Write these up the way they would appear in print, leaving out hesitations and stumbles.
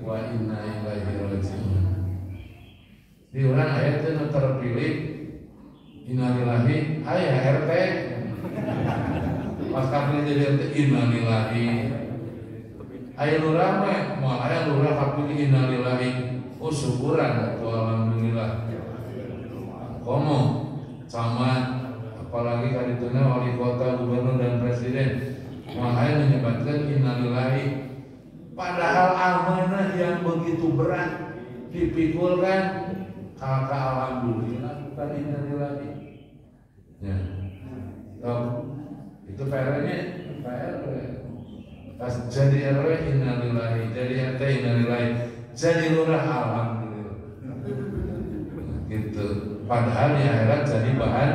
wa inna ilaihi raji'un. Di urang aya teh nu terpilih innalillahi aya RT. Pas kapil jadi RT innalillahi. Aya nu rame, moal aya lurah kapil innalillahi. Oh syukuran atuh alhamdulillah. Komo camat apalagi kadituna wali kota, gubernur dan presiden moal aya menyebutkan innalillahi. Padahal amanah yang begitu berat dipikulkan kakak alhamdulillah bukan innalillahi. Ya. Itu PR-nya PR. Pas jadi RW innalillahi, jadi RT innalillahi, jadi lurah alhamdulillah. Gitu. Padahal di akhirat jadi bahan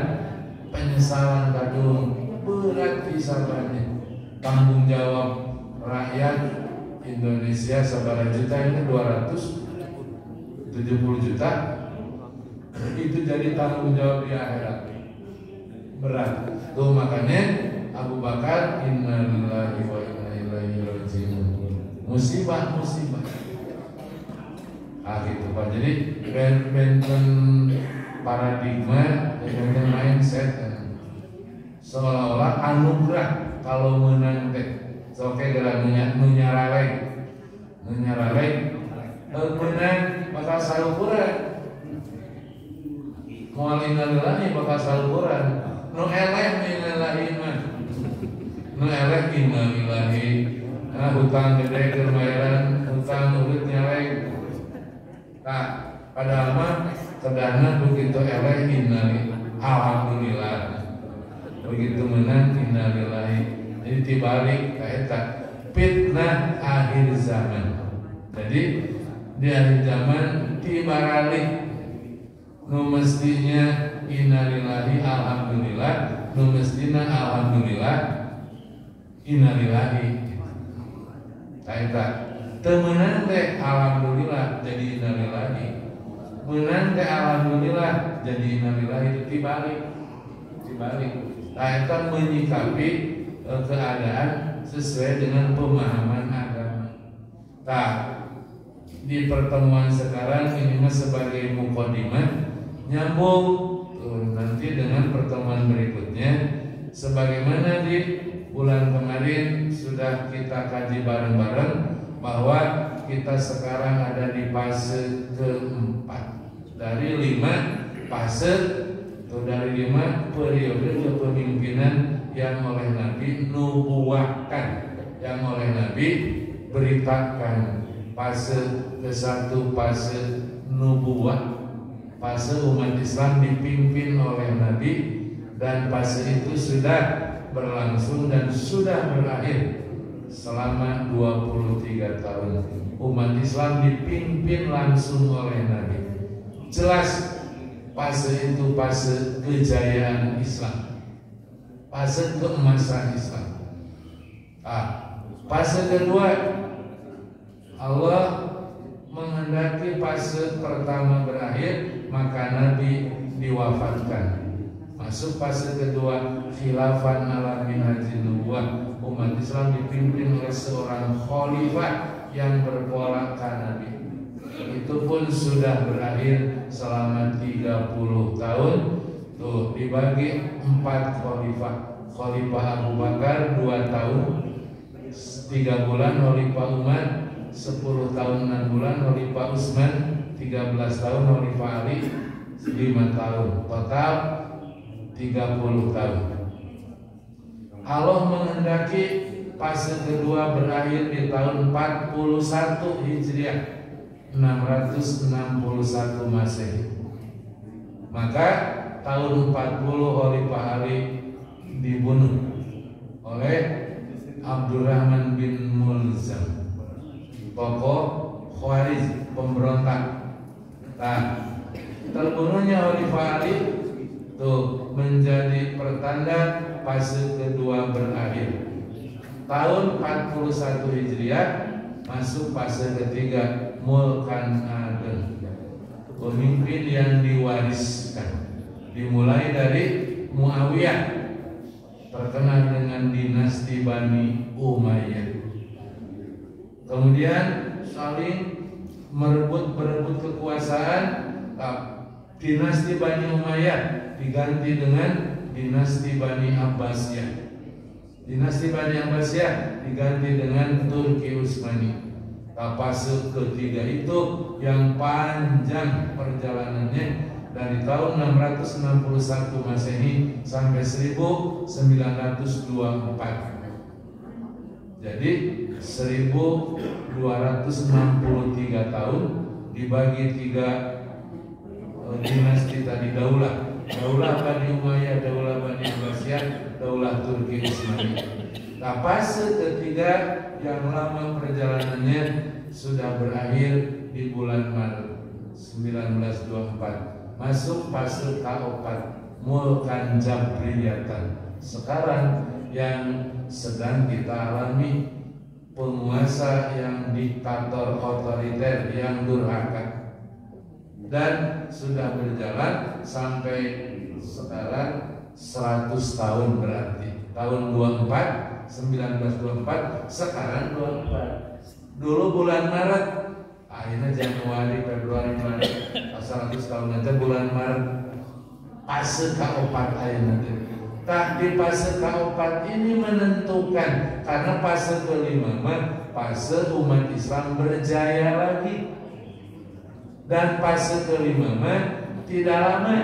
penyesalan kadung berat pisannya. Tanggung jawab rakyat Indonesia seberapa juta ini 270 juta itu jadi tanggung jawab di akhirat berat. Tuh makanya Abu Bakar innalillahi wa inna ilaihi raji'un. Musibah. Gitu Pak. Jadi benten paradigma dengan mindset seolah-olah anugerah kalau menang teh soke gerak menyaralek menang bakal salukuran moal innalillahi bakal salukuran nu eleh innalillahi mah nu eleh innalillahi hutang gede keur bayaran hutang urut nyalek. Nah padahal mah kedana begitu eleh innalillahi alhamdulillah begitu menang innalillahi. Jadi dibalik kaita fitnah akhir zaman. Jadi di akhir zaman dibalik nu mestinya innalillahi alhamdulillah, nu mestinya alhamdulillah innalillahi. Kaita temenan teh alhamdulillah jadi innalillahi. Menang teh alhamdulillah jadi innalillahi. Dibalik. Kaita menyikapi keadaan sesuai dengan pemahaman agama. Nah, di pertemuan sekarang ini sebagai mukadimah nyambung nanti dengan pertemuan berikutnya. Sebagaimana di bulan kemarin sudah kita kaji bareng-bareng bahwa kita sekarang ada di fase keempat dari 5 fase atau dari 5 periode kepemimpinan yang oleh Nabi nubuahkan, yang oleh Nabi beritakan. Fase ke-1 fase nubuah, fase umat Islam dipimpin oleh Nabi, dan fase itu sudah berlangsung dan sudah berakhir selama 23 tahun. Umat Islam dipimpin langsung oleh Nabi. Jelas fase itu fase kejayaan Islam, fase keemasan Islam. Fase kedua, Allah menghendaki fase pertama berakhir, maka Nabi diwafatkan. Masuk fase kedua, khilafan ala minhajin nubuwah. Umat Islam dipimpin oleh seorang khalifah yang berpola Nabi. Itu pun sudah berakhir selama 30 tahun. Tuh dibagi 4 khalifah. Khalifah Abu Bakar 2 tahun 3 bulan, Khalifah Umar 10 tahun 6 bulan, Khalifah Utsman 13 tahun, Khalifah Ali 5 tahun. Total 30 tahun. Allah menghendaki fase kedua berakhir di tahun 41 Hijriah 661 Masehi. Maka tahun 40 Khalifah Ali dibunuh oleh Abdurrahman bin Mulzam, tokoh Khawarij, pemberontak. Nah, terbunuhnya Khalifah Ali tuh menjadi pertanda fase kedua berakhir. Tahun 41 Hijriah masuk fase ketiga, mulkan adil, pemimpin yang diwariskan. Dimulai dari Muawiyah, terkenal dengan dinasti Bani Umayyah. Kemudian saling berebut kekuasaan, dinasti Bani Umayyah diganti dengan dinasti Bani Abbasiyah. Dinasti Bani Abbasiyah diganti dengan Turki Utsmani. Fase ketiga itu yang panjang perjalanannya dari tahun 661 Masehi sampai 1924. Jadi 1263 tahun dibagi 3 dinasti tadi, Daulah Bani Umayyah, Daulah Bani Abbasiyah, Daulah Turki Utsmani. Nah, fase ketiga yang lama perjalanannya sudah berakhir di bulan Maret 1924. Masuk fase keempat, Mulkan Jabriyatan. Sekarang yang sedang kita alami penguasa yang diktator otoriter yang durhaka, dan sudah berjalan sampai sekarang 100 tahun, berarti tahun 1924, sekarang 24. Dulu bulan Maret, akhirnya Januari, Februari, Maret, 100 tahun aja bulan Maret. Fase keempat akhirnya. Nah, di fase keempat ini menentukan, karena fase kelima fase umat Islam berjaya lagi, dan fase kelima tidak lama.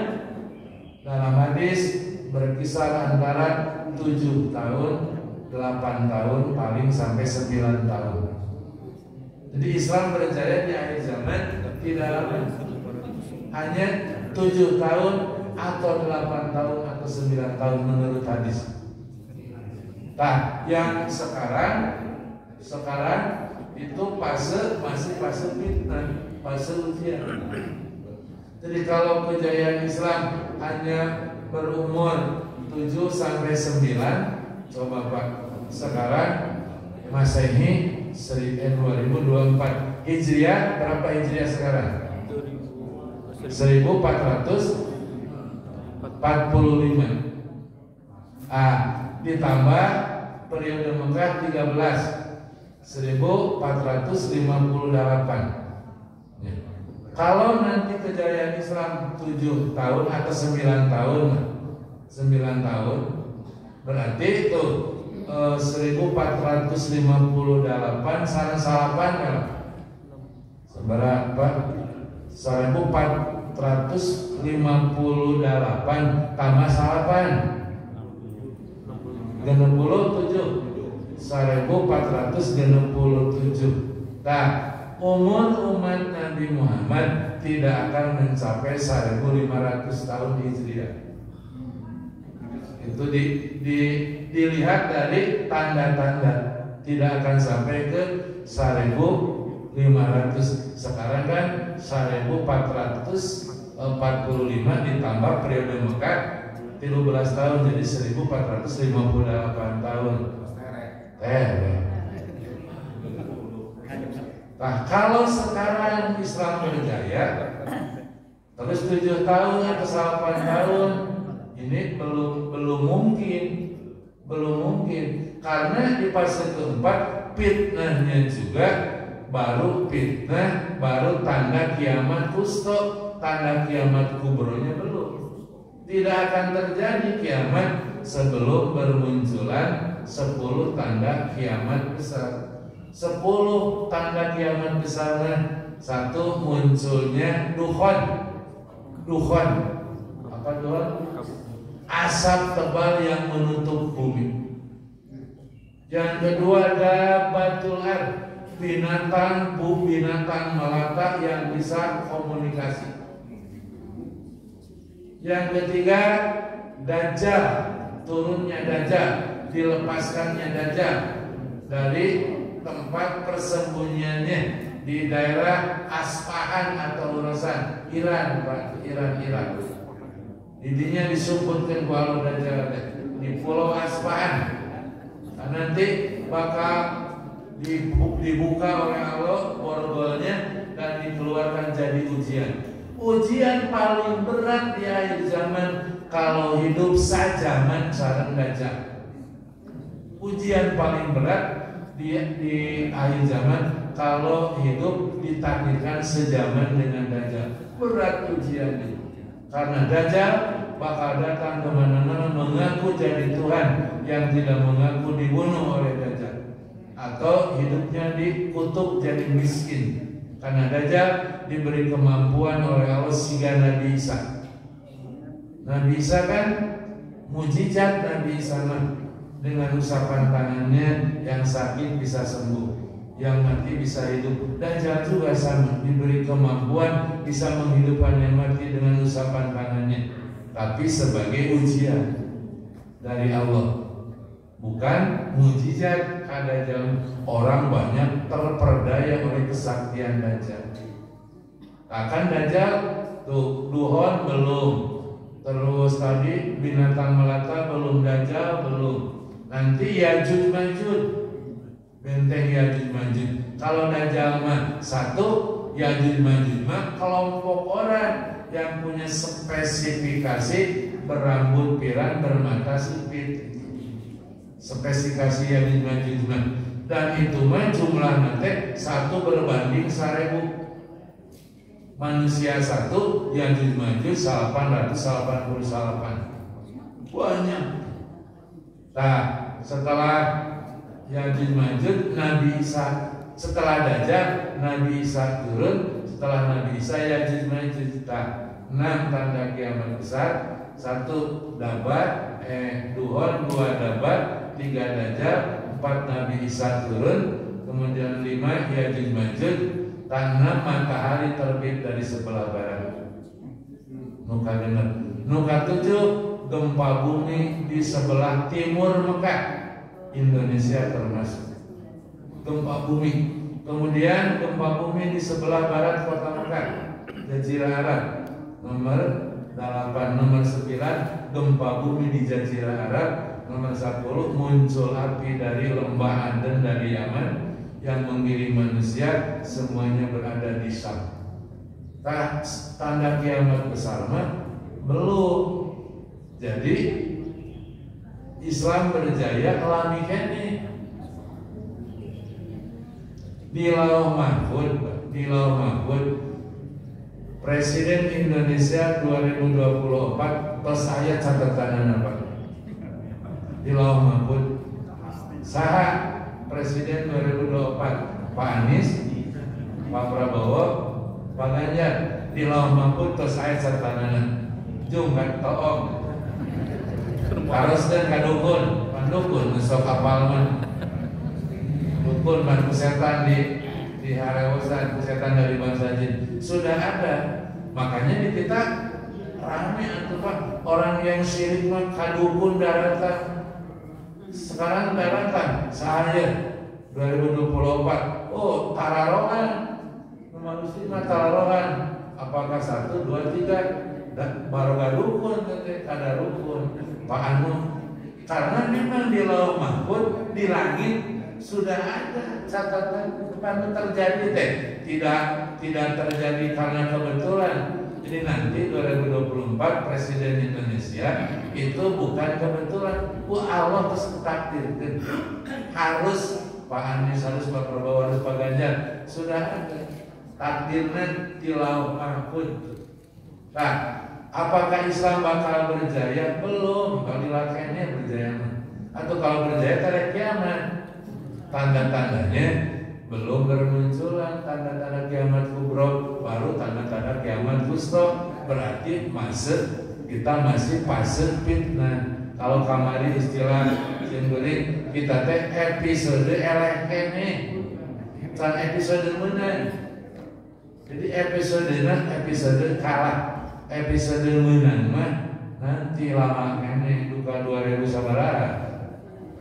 Dalam hadis berkisar antara 7 tahun, 8 tahun, paling sampai 9 tahun. Jadi Islam berjaya di akhir zaman tidak lama, hanya 7 tahun atau 8 tahun atau 9 tahun menurut hadis. Nah, yang sekarang itu masih fase fitnah, fase ujian. Jadi kalau kejayaan Islam hanya berumur 7 sampai 9, coba Pak, sekarang Masehi 2024, Hijriah berapa Hijriah sekarang? 1445. Ditambah periode Mekah 13, 1458. Kalau nanti kejayaan Islam 7 tahun atau 9 tahun, berarti itu 1458 salapan ya. Seberapa? 1458 tambah salapan 67, 1467. Nah, umur umat Nabi Muhammad tidak akan mencapai 1500 tahun Hijriah. Itu dilihat dari tanda-tanda, tidak akan sampai ke 1500. Sekarang kan 1445 ditambah periode Mekah 13 tahun, jadi 1458 tahun. Nah, kalau sekarang Islam berjaya terus 7 tahun atau 8 tahun, ini belum mungkin, karena di fase keempat fitnahnya juga baru tanda kiamat wusta, tanda kiamat kubronya belum. Tidak akan terjadi kiamat sebelum bermunculan 10 tanda kiamat besar. 10 tanda kiamat besarnya, 1, munculnya dukhon. Apa dukhon? Asap tebal yang menutup bumi. Yang kedua, dabatul ard, binatang melata yang bisa komunikasi. Yang ketiga, Dajjal, turunnya Dajjal, dilepaskannya Dajjal dari tempat persembunyiannya di daerah Asfahan atau Khorasan, Iran, Pak, Iran. Didinya disumputkan kalau Dajjal di Pulau Asfahan. Nah, nanti bakal dibuka oleh Allah borgolnya dan dikeluarkan jadi ujian. Ujian paling berat di akhir zaman kalau hidup sajaman sareng Dajjal. Ujian paling berat di akhir zaman kalau hidup ditakdirkan sejaman dengan Dajjal. Berat ujiannya, karena Dajjal bakal datang kemana-mana mengaku jadi Tuhan yang tidak mengaku dibunuh oleh Dajjal, atau hidupnya dikutuk jadi miskin. Karena Dajjal diberi kemampuan oleh Allah sehingga Nabi Isa. Nabi Isa kan mujizat. Nabi Isa dengan usapan tangannya yang sakit bisa sembuh, yang mati bisa hidup. Dajjal juga sama, diberi kemampuan bisa menghidupkan yang mati dengan usapan tangannya, tapi sebagai ujian dari Allah, bukan mujizat. Dajjal orang banyak terperdaya oleh kesaktian Dajjal. Akan Dajjal tuh duhon belum, terus tadi binatang melata belum, Dajjal belum. Nanti Yajuj Majuj, benteng Yajuj Majuj. Kalau Dajjal mah satu, Yajuj Majuj mah kelompok orang yang punya spesifikasi berambut pirang, bermata sipit. Spesifikasi Yajuj Majuj mah, dan itu mah jumlah nanti 1 berbanding 1000. Manusia 1, Yajuj Majuj 888. Banyak. Nah, setelah Yajuj Majuj, Nabi Isa, setelah Dajjal, Nabi Isa turun, setelah Nabi Isa Yajuj Majuj. 6 tanda kiamat besar, 1 dabat, duhon, 2 dabat, 3 Dajjal, 4 Nabi Isa turun, kemudian 5 Yajuj Majuj, 6 matahari terbit dari sebelah barat. Nuka bener. Nuka 7 gempa bumi di sebelah timur Mekah, Indonesia termasuk gempa bumi. Kemudian gempa bumi di sebelah barat kota Mekah, Jazirah Arab. Nomor 8, nomor 9 gempa bumi di Jazirah Arab. Nomor 10 muncul api dari lembah Aden dari Yaman yang mengirim manusia, semuanya berada di Syam. Tanda kiamat besar mah belum. Jadi Islam berjaya alami kene di Lauh Mahfud. Presiden Indonesia 2024 tos aya catatan apa? Di Lauh Mahfud. Saha Presiden 2024? Pak Anies, Pak Prabowo, Pak Ganjar. Di Lauh Mahfud tos aya catatan. Jung kan toong. Harus dan kadukun, pandukun sok kapal man. Dukun man kusetan di harewasan, kusetan dari bangsa jin. Sudah ada. Makanya di kita rame atuh Pak, orang yang syirik mah kadukun daratan. Sekarang daratan saya 2024. Oh, tararongan. Manusia mah tararongan. Apakah 1, 2, 3? Baru dukun, ada rukun Pak Anu. Karena memang di Lauh Mahfud, di langit sudah ada catatan kapan terjadi teh. Tidak terjadi karena kebetulan. Jadi nanti 2024 Presiden Indonesia itu bukan kebetulan. Allah terus takdirkan. Harus Pak Anies, harus Pak Prabowo, harus Pak Ganjar. Sudah ada takdirnya di Lauh Mahfud. Nah, apakah Islam bakal berjaya? Belum. Kalau dilakainya berjaya, atau kalau berjaya pada kiamat. Tanda-tandanya belum bermunculan. Tanda-tanda kiamat kubro, baru tanda-tanda kiamat wusta. Berarti kita masih fase fitnah. Kalau kamari istilah singguling kita teh episode eleh kene, kan episode menang. Jadi episode kalah. Episode menang mah nanti lama kene duka 2000 sabaraha.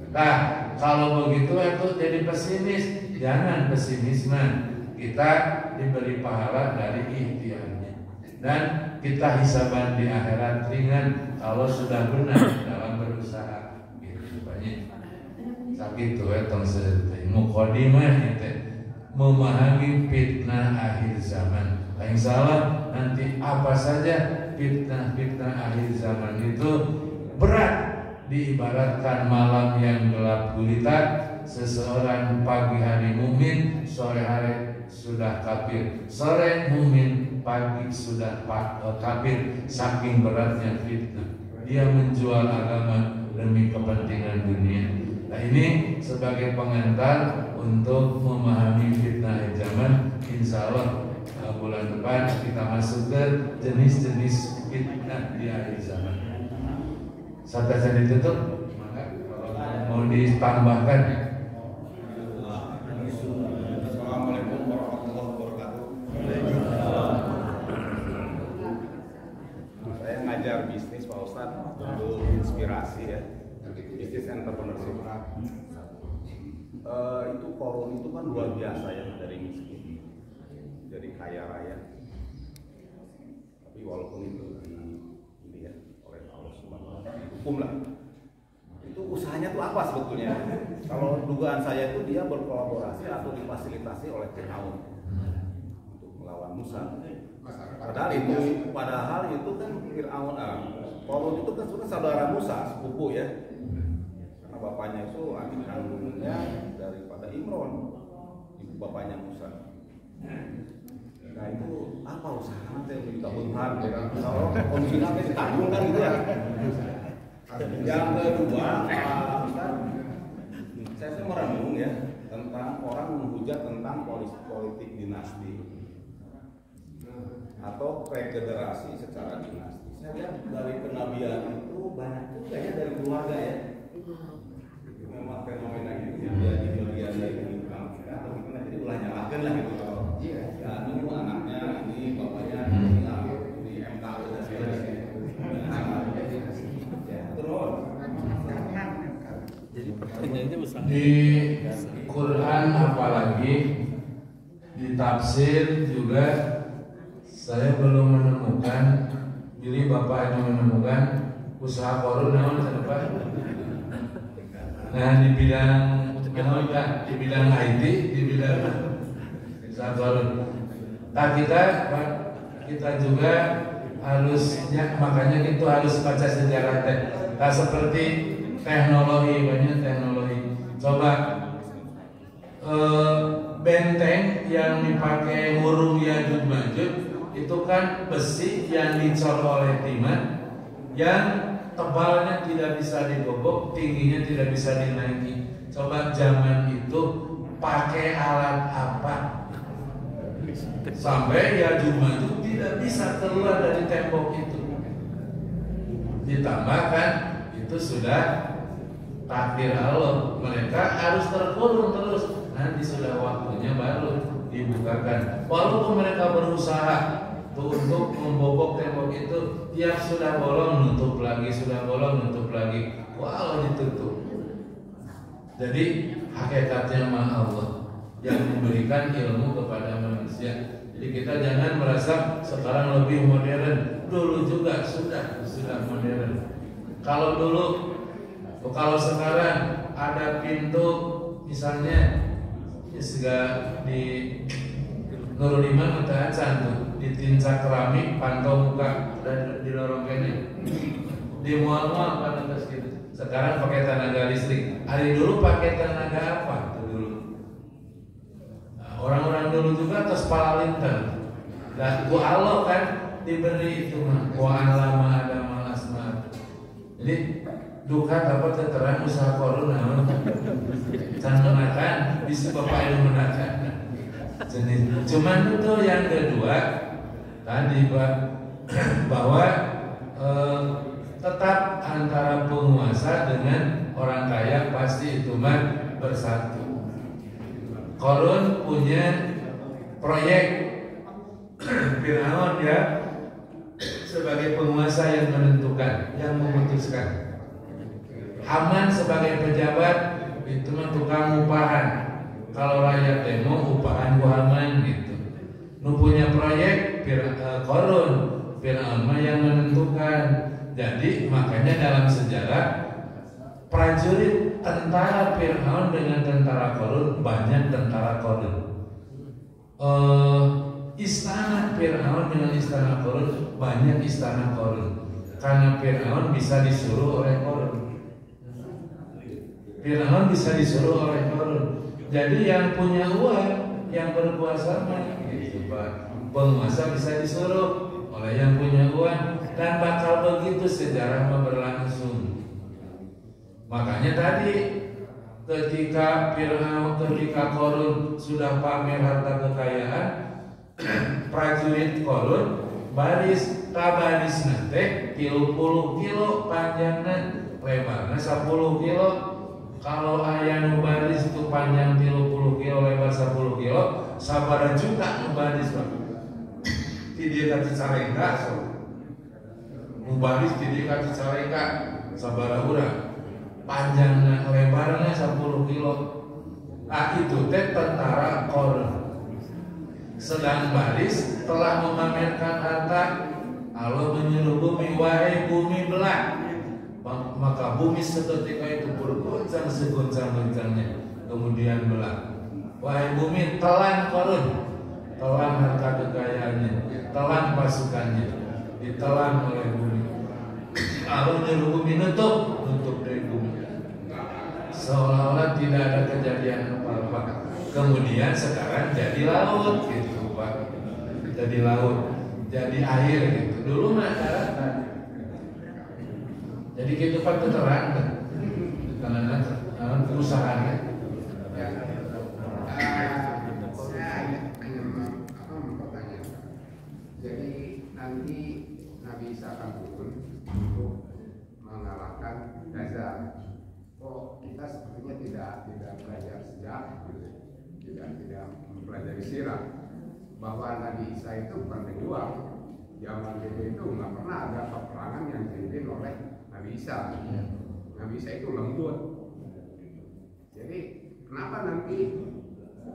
Nah, kalau begitu itu jadi pesimis. Jangan pesimis mah. Kita diberi pahala dari ikhtiarnya. Dan kita hisaban di akhirat ringan kalau sudah benar dalam berusaha. Gitu banyak. Sakit tuh tong mukadimah itu memahami fitnah akhir zaman. Lain salah, nanti apa saja fitnah-fitnah akhir zaman itu berat. Diibaratkan malam yang gelap gulita, seseorang pagi hari mukmin, sore hari sudah kafir. Sore mukmin, pagi sudah kafir. Saking beratnya fitnah. Dia menjual agama demi kepentingan dunia. Nah, ini sebagai pengantar untuk memahami fitnah zaman. Insya Allah bulan depan kita masuk ke jenis-jenis fitnah di akhir zaman. Sampai saya ditutup, mau ditambahkan? Assalamualaikum warahmatullahi wabarakatuh. Saya ngajar bisnis Pak Ustadz untuk inspirasi ya, bisnis entrepreneurship. Itu korun itu kan luar biasa ya, dari miskin jadi kaya raya. Tapi walaupun itu ini ya oleh Allah Subhanahu wa Ta'ala dihukum lah. Itu usahanya tuh apa sebetulnya? Kalau dugaan saya itu dia berkolaborasi atau difasilitasi oleh Fir'aun untuk melawan Musa. Padahal itu kan Fir'aun, Korun itu kan sebenarnya saudara Musa, sepupu ya. Karena bapaknya itu adik kandungnya daripada Imron, ibu bapaknya Musa. Nah itu apa usaha nanti yang kita bentar? Kalau kondisi nanti ditanggung kan gitu ya. Yang kedua, saya merenung ya tentang orang menghujat tentang politik dinasti atau federasi secara dinasti. Saya lihat dari kenabian itu banyak juga ya dari keluarga ya. Memang fenomena itu ya di bagian dari lingkungan kita atau gimana, jadi ulah nyalakan lah gitu. Ya ini anaknya, ini bapaknya, ini di MK dan sebagainya. Jadi pertanyaannya besar. Di Quran apalagi di tafsir juga saya belum menemukan. Jadi Bapak yang menemukan usaha korun naon Pak? Nah di bidang di bidang IT, di bidang usaha korun. Nah kita juga harusnya, makanya itu harus baca sejarah teh. Nah seperti teknologi, banyak teknologi. Coba benteng yang dipakai huruf Ya'juj Ma'juj itu kan besi yang dicor oleh timah, yang tebalnya tidak bisa digobok, tingginya tidak bisa dinaiki. Coba zaman itu pakai alat apa sampai Ya'juj Ma'juj tidak bisa keluar dari tembok itu? Ditambahkan itu sudah takdir Allah, mereka harus terkurung terus. Nanti sudah waktunya baru dibukakan. Walaupun mereka berusaha untuk membobok tembok itu, tiap sudah bolong nutup lagi, sudah bolong nutup lagi. Walau ditutup. Jadi hakikatnya mah Allah yang memberikan ilmu kepada manusia. Jadi kita jangan merasa sekarang lebih modern. Dulu juga sudah modern. Kalau sekarang ada pintu misalnya di Nurul Iman atau Acan tuh di tinca keramik pantau muka dan di lorong kene di mual-mual pada atas gitu. Sekarang pakai tenaga listrik. Hari dulu pakai tenaga apa tuh dulu? Nah, orang-orang dulu juga atas pala linter. Dan gua Allah kan diberi itu mah wa alama ada malasma. Jadi duka dapat keterangan usaha corona. Jangan menakan bisa bapak yang menakan. Cuman itu yang kedua tadi Pak, bahwa tetap antara penguasa dengan orang kaya pasti itu mah bersatu. Korun punya proyek, Fir'aun ya sebagai penguasa yang menentukan, yang memutuskan. Haman sebagai pejabat itu mah tukang upahan. Kalau rakyat demo upahan ku Haman gitu. Nu punya proyek Korun, Fir'aun mah yang menentukan. Jadi makanya dalam sejarah prajurit tentara Fir'aun dengan tentara Korun banyak tentara Korun. Istana Fir'aun dengan istana Korun banyak istana Korun. Karena Fir'aun bisa disuruh oleh Korun. Fir'aun bisa disuruh oleh Korun. Jadi yang punya uang, yang berkuasa mah gitu Pak. Penguasa bisa disuruh oleh yang punya uang, dan bakal begitu sejarah berlangsung. Makanya tadi ketika Korun sudah pamer harta kekayaan, prajurit Korun baris kabaris nate 30 kilo panjangnya, lebarnya 10 kilo. Kalau ayah nubaris itu panjang 30 kilo, lebar 10 kilo, sabara juta nubaris Pak. Tidak kasih careka, nubaris tidak kasih careka, sabara urang. Panjangnya lebarnya 10 kilo. Nah itu teh tentara Korun. Sedang baris telah memamerkan harta, Allah menyuruh bumi, wahai bumi belah. Maka bumi seketika itu bergoncang segoncang-goncangnya, kemudian belah. Wahai bumi, telan Korun, telan harta kekayaannya, telan pasukannya, ditelan oleh bumi. Allah menyuruh bumi nutup dari bumi, seolah-olah tidak ada kejadian apa-apa. Kemudian sekarang jadi laut gitu Pak, jadi laut, jadi air gitu. Dulu mah daratan. Jadi gitu Pak, keterangan karena perusahaannya. Saya ingin bertanya. Jadi nanti Nabi Isa akan turun untuk mengalahkan Dajjal. Kok kita sepertinya tidak belajar sejarah, tidak mempelajari sirah bahwa Nabi Isa itu bukan pejuang. Zaman itu nggak pernah ada peperangan yang dipimpin oleh Nabi Isa. Nabi Isa itu lembut. Jadi kenapa nanti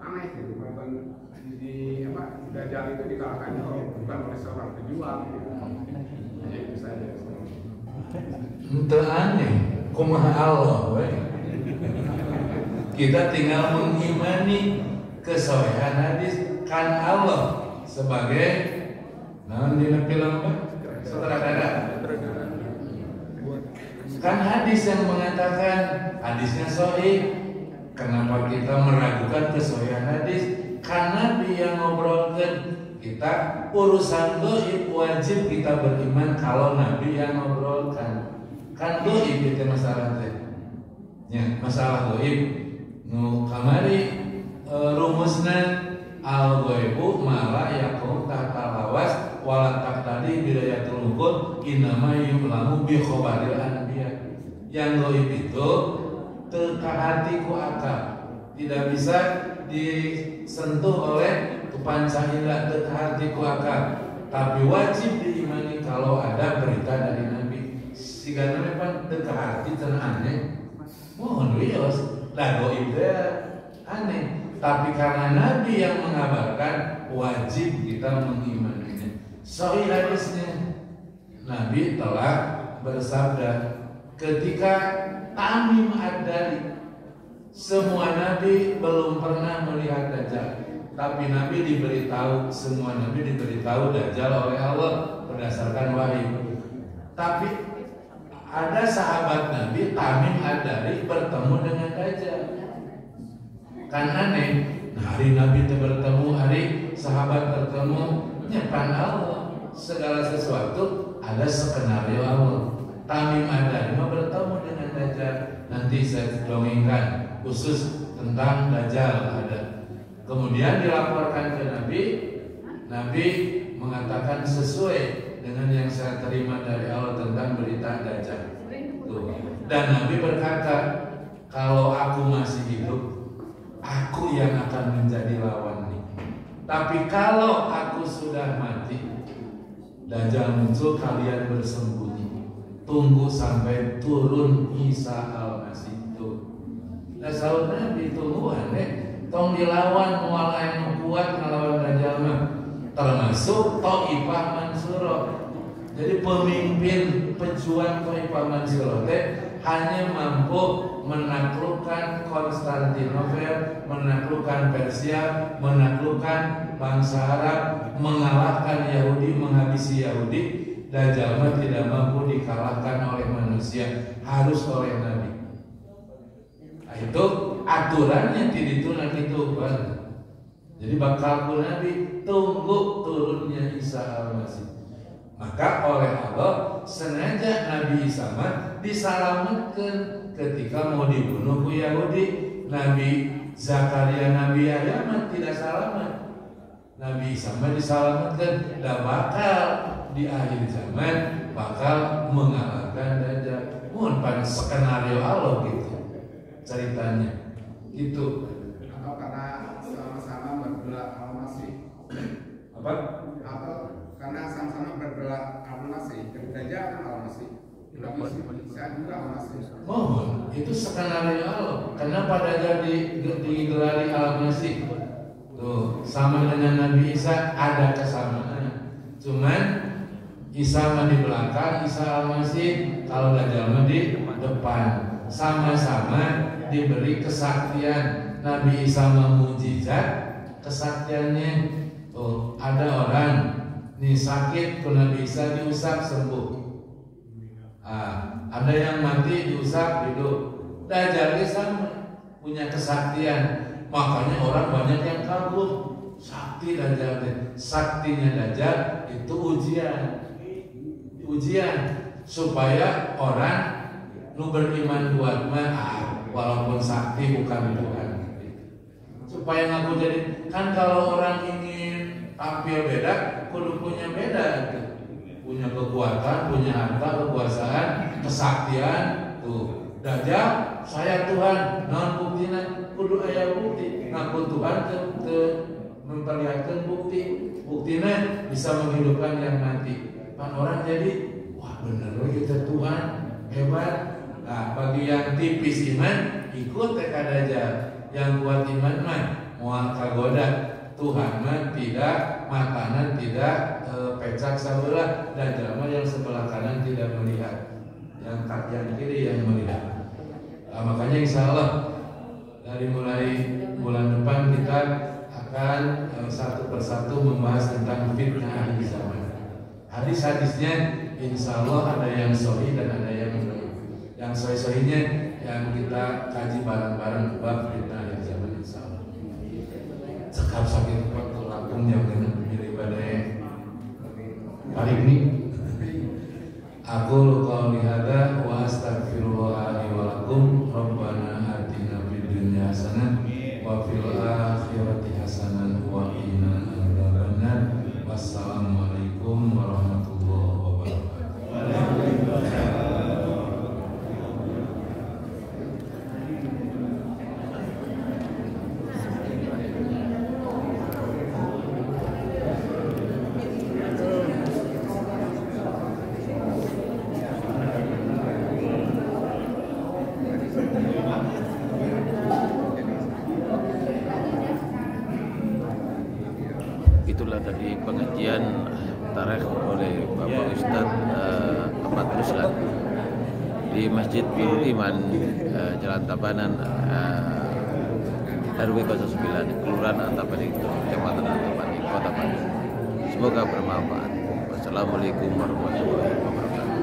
aneh gitu, Dajjal itu dikalahkannya bukan oleh seorang pejuang gitu. Jadi itu saja. Itu aneh, kumaha Allah we. Kita tinggal mengimani kesolehan hadis, kan Allah sebagai di film apa? Sutradara. Kan hadis yang mengatakan hadisnya sahih. Kenapa kita meragukan kesohihan hadis? Karena dia ngobrolkan kita urusan gaib, wajib kita beriman kalau Nabi yang ngobrolkan. Kan gaib itu masalah teh. Ya, masalah gaib. Nu kamari rumusna al ghaibu mala yaqum tahta lawas wala taqtadi bidayatul wujud innama yulamu bi khabaril anbiya. Yang gaib itu teka hatiku akal, tidak bisa disentuh oleh panca indera teka hatiku akal, tapi wajib diimani kalau ada berita dari Nabi. Siga nama teka hati aneh, mohon wios, lah gaib aneh. Tapi karena Nabi yang mengabarkan, wajib kita mengimaninya. Sahih hadisnya, Nabi telah bersabda ketika Tamim Ad-Dari, semua Nabi belum pernah melihat Dajjal, tapi Nabi diberitahu, semua Nabi diberitahu Dajjal oleh Allah berdasarkan wahyu. Tapi ada sahabat Nabi Tamim Ad-Dari bertemu dengan Dajjal. Kan aneh, hari Nabi itu bertemu, hari sahabat bertemu, nyepan Allah. Segala sesuatu ada skenario Allah. Tamim Ad-Dari bertemu dengan Dajjal. Nanti saya dongengkan khusus tentang Dajjal ada. Kemudian dilaporkan ke Nabi, Nabi mengatakan sesuai dengan yang saya terima dari Allah tentang berita Dajjal. Tuh. Dan Nabi berkata, kalau aku masih hidup, aku yang akan menjadi lawannya. Tapi kalau aku sudah mati, Dajjal muncul, kalian bersembunyi. Tunggu sampai turun Isa al-Masih itu. Nah sahut Nabi tungguan tong dilawan mual anu kuat ngelawan Dajjal mah, termasuk Thaifah Mansurah. Jadi pemimpin pejuang Thaifah Mansurah hanya mampu menaklukkan Konstantinopel, menaklukkan Persia, menaklukkan bangsa Arab, mengalahkan Yahudi, menghabisi Yahudi. Dajjal tidak mampu dikalahkan oleh manusia, harus oleh Nabi. Nah, itu aturannya tiditunan itu kan. Jadi bakal ku Nabi tunggu turunnya Isa Al-Masih. Maka oleh Allah sengaja Nabi Isa mah disalamatkan ketika mau dibunuh ku Yahudi. Nabi Zakaria, Nabi Yahya mah tidak selamat. Nabi Isa mah diselamatkan dan bakal di akhir zaman bakal mengalahkan Dajjal. Mohon pada skenario Allah gitu ceritanya gitu. Atau karena sama-sama bergerak Al-Masih. Apa? Atau karena sama-sama bergerak Al-Masih. Dajjal Al-Masih. Nabi Isa juga Al-Masih. Mohon itu skenario Allah. Kenapa Dajjal digelari Al-Masih? Tuh sama dengan Nabi Isa ada kesamaan. Cuman Isa mah di belakang, Isa Al-Masih, kalau Dajjal mah di depan. Sama-sama diberi kesaktian. Nabi Isa mah mukjizat, kesaktiannya. Oh, ada orang nih sakit, ke Nabi Isa diusap sembuh. Ada yang mati diusap hidup. Dajjal sama punya kesaktian. Makanya orang banyak yang kagum. Sakti Dajjal, saktinya Dajjal itu ujian supaya orang nu beriman kuat mah walaupun sakti bukan Tuhan. Supaya ngaku jadi kan kalau orang ingin tampil beda, kudu punya beda gitu. Punya kekuatan, punya harta, kekuasaan, kesaktian. Tuh, Dajjal saya Tuhan, non buktina kudu aya bukti. Ngaku Tuhan ke memperlihatkan buktinya bisa menghidupkan yang mati. Kan orang jadi wah bener kita Tuhan hebat. Nah bagi yang tipis iman ikut teka Dajjal. Yang kuat iman mah moal kagoda. Tuhan mah tidak, makanan tidak pecak sabelah. Dajjal mah yang sebelah kanan tidak melihat, yang kiri yang melihat. Nah, makanya insya Allah dari mulai bulan depan kita akan satu persatu membahas tentang fitnah akhir zaman. Hadis-hadisnya insya Allah ada yang sahih dan ada yang sahih-sahihnya yang kita kaji bareng-bareng bab fitnah akhir zaman insya Allah. Cekap sakit waktu langsung yang kena pilih badai hari ini. Aku qauli hadza wa astaghfirullah li wa lakum. Rabbana atina fid dunya hasanah wa fil akhirati hasanah wa qina adzabannar. Wassalamualaikum warahmatullahi wabarakatuh. Itulah tadi pengajian tarikh oleh Bapak Ustadz Ahmad Ruslan di Masjid Birul Iman, Jalan Tabanan, RW 09, Kelurahan Antapani, Kecamatan Antapani, Kota Bandung. Semoga bermanfaat. Wassalamualaikum warahmatullahi wabarakatuh.